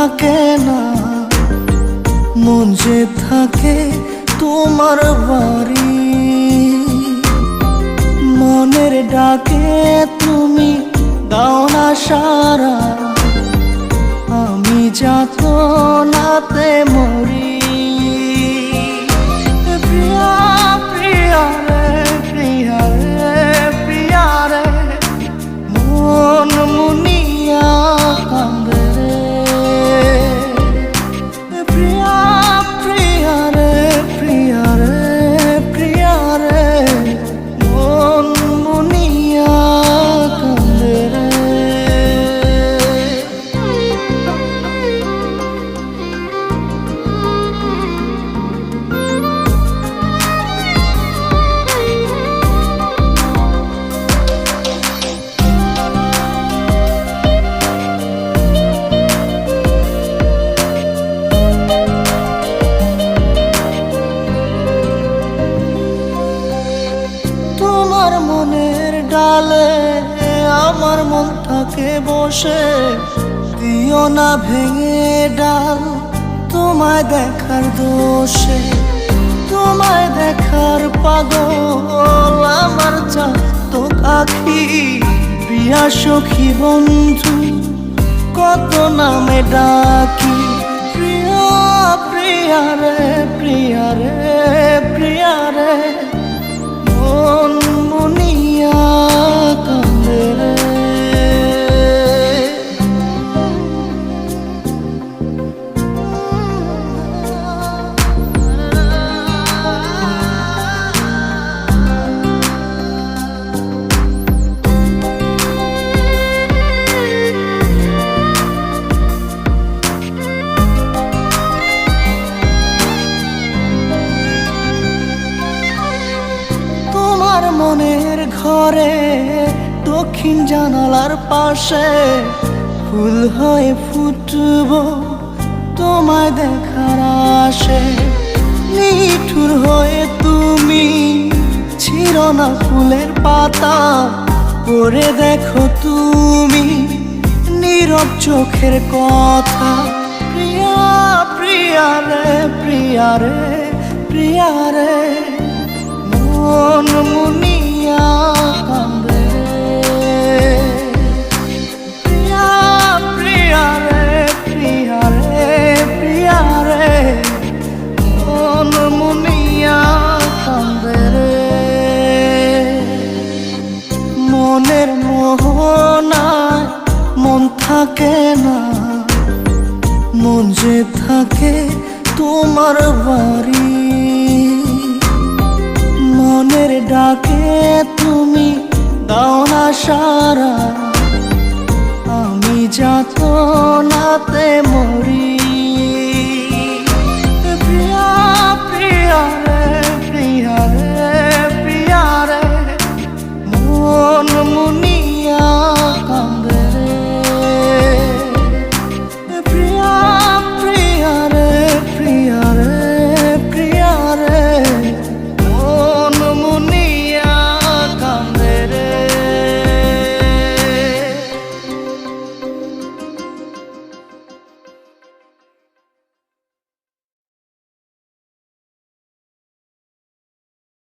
থাকে না, মন যে থাকে তোমার বাড়ি। মনের ডাকে তুমি দাও না সারা, আমি যাতনাতে মরি। প্রিয়া প্রিয়া রে, প্রিয়া রে, প্রিয়া রে, মন মুনিয়া কান্দে রে। প্রিয়া প্রিয়া রে, প্রিয়া রে, প্রিয়া রে, মন মুনিয়া কান্দে রে। তোমার মনের ডালে আমার মন থাকে বসে, দিও না ভেঙে ডাল তোমায় দেখার দোষে। তোমায় দেখার পাগল আমার চাতক আখি, প্রিয়া সখী বন্ধু কত নামে ডাকি। প্রিয়া প্রিয়া রে, প্রিয়া রে, প্রিয়া রে, মন মুনিয়া কান্দে রে। তোমার মনের ঘরে দক্ষিণ জানালার পাশে ফুল হয়ে ফুটব তোমায় দেখার আশে। নিঠুর হয়ে তুমি ছিঁড়ো না ফুলের পাতা, পড়ে দেখো তুমি নীরব চোখের কথা। প্রিয়া প্রিয়া রে, প্রিয়া রে, প্রিয়া রে, মন মুনিয়া কান্দে রে। প্রিয়া প্রিয়া রে, প্রিয়া রে, প্রিয়া রে, মন মুনিয়া কান্দে রে। মনের মোহনায় মন থাকে না, মন যে থাকে তোমার বাড়ি। মনের ডাকে তুমি দাও না সারা, আমি যাতনাতে মরি।